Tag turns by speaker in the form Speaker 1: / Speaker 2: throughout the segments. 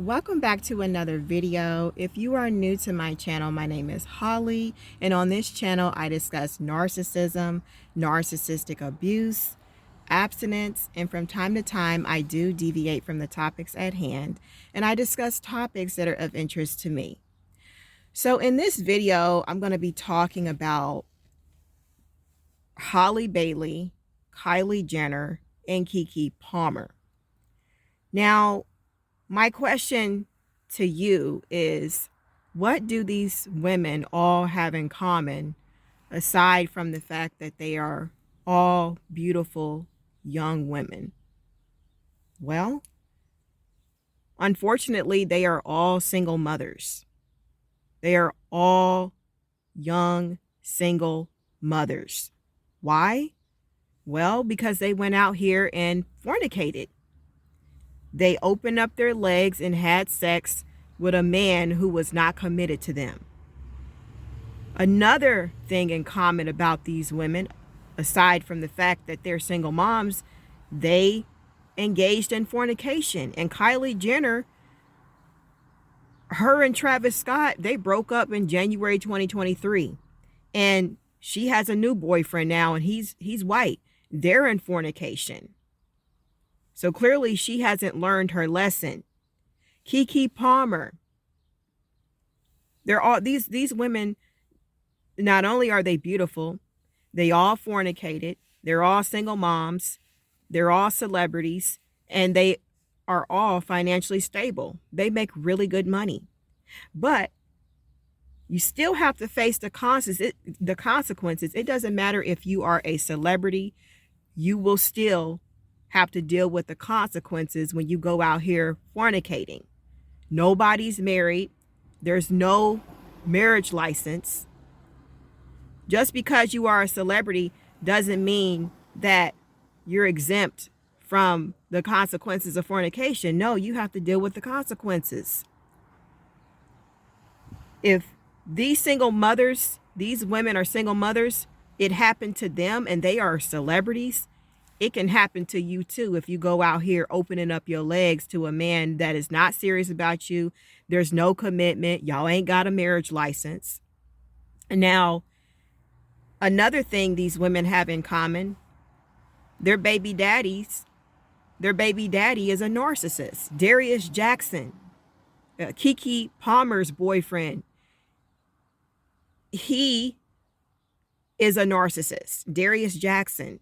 Speaker 1: Welcome back to another video. If you are new to my channel, my name is Holly, and on this channel I discuss narcissism, narcissistic abuse, abstinence, and from time to time I do deviate from the topics at hand, and I discuss topics that are of interest to me. So in this video, I'm going to be talking about hallebailey, Kylie Jenner, and kekepalmer. Now, my question to you is, what do these women all have in common, aside from the fact that they are all beautiful young women? Well, unfortunately, they are all single mothers. They are all young single mothers. Why? Well, because they went out here and fornicated. They opened up their legs and had sex with a man who was not committed to them. Another thing in common about these women, aside from the fact that they're single moms, they engaged in fornication. And Kylie Jenner, her and Travis Scott, they broke up in January 2023. And she has a new boyfriend now, and he's white. They're in fornication. So clearly she hasn't learned her lesson. Kekepalmer. They're all these women, not only are they beautiful, they all fornicated, they're all single moms, they're all celebrities, and they are all financially stable. They make really good money. But you still have to face the consequences. It doesn't matter if you are a celebrity, you will still have to deal with the consequences when you go out here fornicating. Nobody's married. There's no marriage license. Just because you are a celebrity doesn't mean that you're exempt from the consequences of fornication. No, you have to deal with the consequences. If these women are single mothers, it happened to them and they are celebrities, it can happen to you too if you go out here opening up your legs to a man that is not serious about you. There's no commitment. Y'all ain't got a marriage license. Now, another thing these women have in common, their baby daddy is a narcissist. Dariusjackson, Kekepalmer's boyfriend, he is a narcissist. Dariusjackson.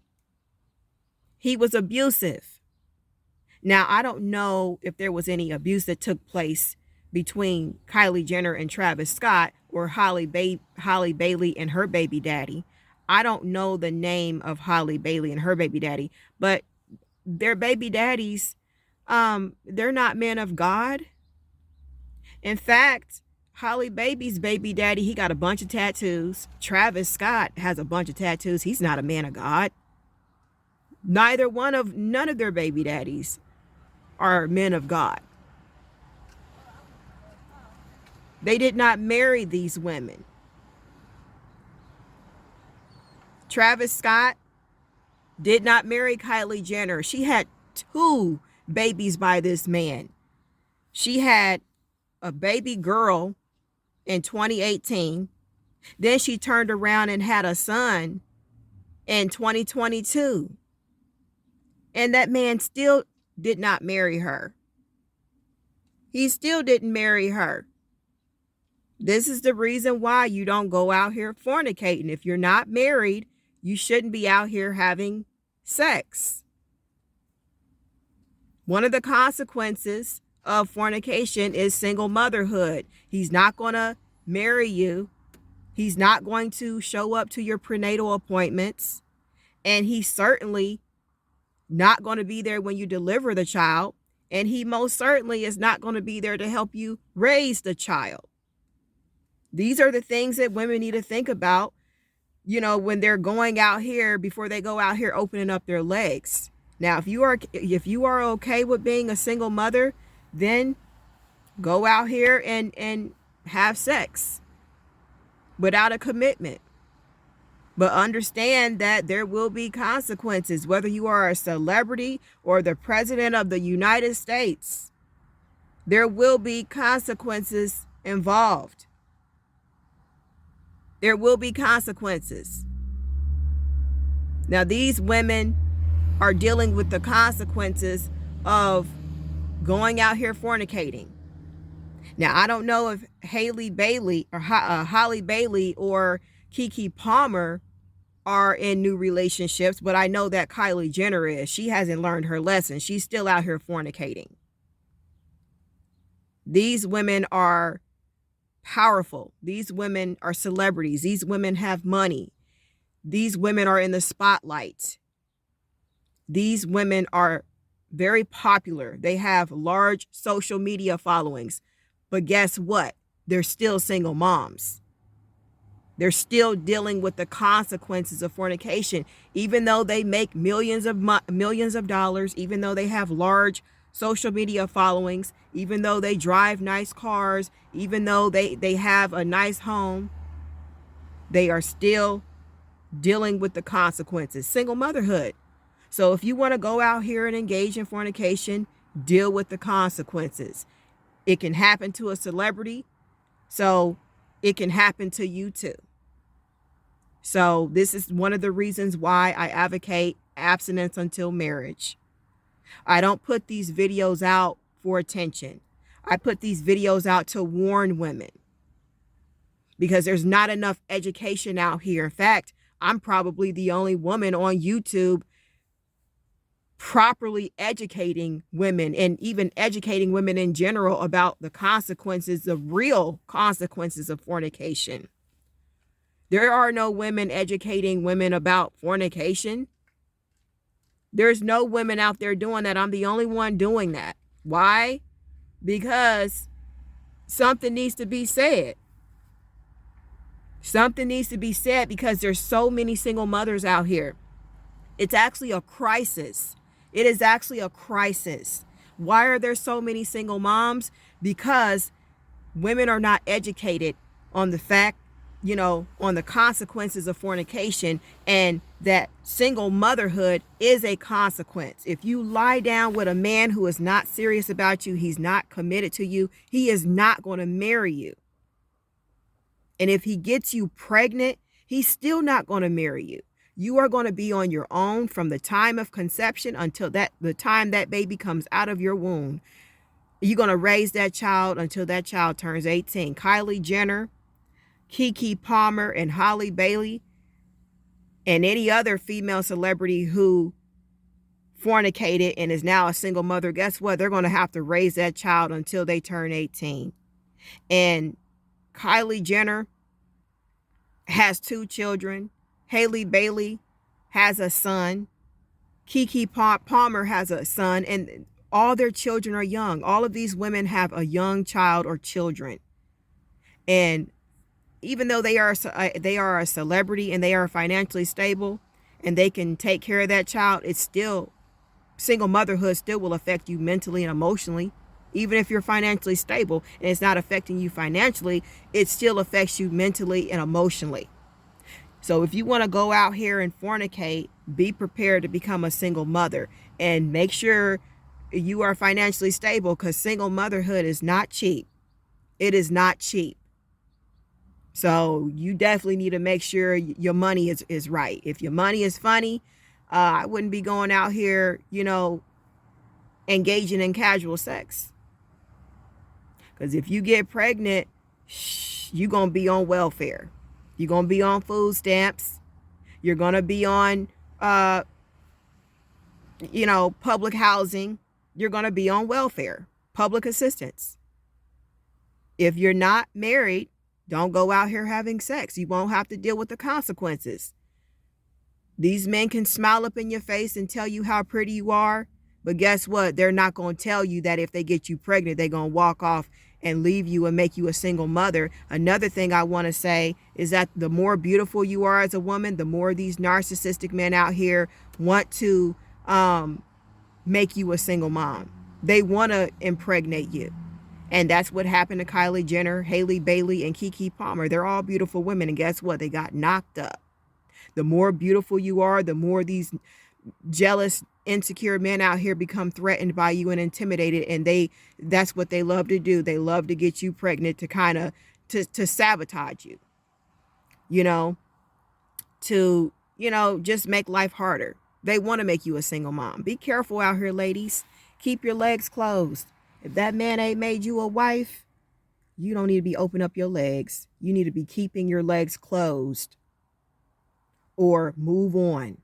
Speaker 1: He was abusive. Now, I don't know if there was any abuse that took place between Kylie Jenner and Travis Scott, or hallebailey and her baby daddy. I don't know the name of hallebailey and her baby daddy, but their baby daddies, they're not men of God. In fact, hallebailey's baby daddy, he got a bunch of tattoos. Travis Scott has a bunch of tattoos. He's not a man of God. None of their baby daddies are men of God. They did not marry these women. Travis Scott did not marry Kylie Jenner. She had 2 babies by this man. She had a baby girl in 2018. Then she turned around and had a son in 2022. And that man still did not marry her. He still didn't marry her. This is the reason why you don't go out here fornicating. If you're not married, you shouldn't be out here having sex. One of the consequences of fornication is single motherhood. He's not going to marry you. He's not going to show up to your prenatal appointments. And he certainly not going to be there when you deliver the child, and he most certainly is not going to be there to help you raise the child. These are the things that women need to think about, when they're going out here, before they go out here opening up their legs. Now, if you are okay with being a single mother, then go out here and have sex without a commitment. But understand that there will be consequences, whether you are a celebrity or the president of the United States. There will be consequences involved. There will be consequences. Now, these women are dealing with the consequences of going out here fornicating. Now, I don't know if hallebailey or hallebailey or kekepalmer are in new relationships, but I know that Kylie Jenner is. She hasn't learned her lesson. She's still out here fornicating. These women are powerful. These women are celebrities. These women have money. These women are in the spotlight. These women are very popular. They have large social media followings. But guess what? They're still single moms. They're still dealing with the consequences of fornication, even though they make millions of dollars, even though they have large social media followings, even though they drive nice cars, even though they have a nice home. They are still dealing with the consequences. Single motherhood. So if you want to go out here and engage in fornication, deal with the consequences. It can happen to a celebrity, so it can happen to you too. So this is one of the reasons why I advocate abstinence until marriage. I don't put these videos out for attention. I put these videos out to warn women, because there's not enough education out here. In fact, I'm probably the only woman on YouTube properly educating women, and even educating women in general about the consequences, the real consequences of fornication. There are no women educating women about fornication. There's no women out there doing that. I'm the only one doing that. Why? Because something needs to be said. Something needs to be said, because there's so many single mothers out here. It's actually a crisis. It is actually a crisis. Why are there so many single moms? Because women are not educated on the fact, on the consequences of fornication, and that single motherhood is a consequence. If you lie down with a man who is not serious about you, he's not committed to you, he is not going to marry you. And if he gets you pregnant, he's still not going to marry you. You are going to be on your own from the time of conception until the time that baby comes out of your womb. You're going to raise that child until that child turns 18. Kylie Jenner, kekepalmer, and hallebailey, and any other female celebrity who fornicated and is now a single mother, guess what? They're going to have to raise that child until they turn 18. And Kylie Jenner has 2 children. Hallebailey has a son. Kekepalmer has a son, and all their children are young. All of these women have a young child or children. And even though they are a celebrity and they are financially stable and they can take care of that child, it's still, single motherhood still will affect you mentally and emotionally. Even if you're financially stable and it's not affecting you financially, it still affects you mentally and emotionally. So if you want to go out here and fornicate, be prepared to become a single mother, and make sure you are financially stable, because single motherhood is not cheap. It is not cheap. So you definitely need to make sure your money is right. If your money is funny, I wouldn't be going out here, engaging in casual sex. Because if you get pregnant, you're going to be on welfare. You're going to be on food stamps. You're going to be on, public housing. You're going to be on welfare, public assistance. If you're not married, don't go out here having sex. You won't have to deal with the consequences. These men can smile up in your face and tell you how pretty you are. But guess what? They're not going to tell you that if they get you pregnant, they're going to walk off and leave you and make you a single mother. Another thing I want to say is that the more beautiful you are as a woman, the more these narcissistic men out here want to make you a single mom. They want to impregnate you. And that's what happened to Kylie Jenner, hallebailey, and kekepalmer. They're all beautiful women. And guess what? They got knocked up. The more beautiful you are, the more these jealous, insecure men out here become threatened by you and intimidated, and that's what they love to do. They love to get you pregnant to kind of to sabotage you, you know, to, you know, just make life harder. They want to make you a single mom. Be careful out here, ladies. Keep your legs closed. If that man ain't made you a wife, you don't need to be opening up your legs. You need to be keeping your legs closed or move on.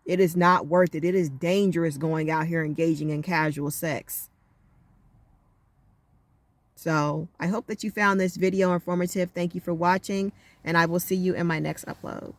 Speaker 1: It is not worth it. It is dangerous going out here engaging in casual sex. So I hope that you found this video informative. Thank you for watching, and I will see you in my next upload.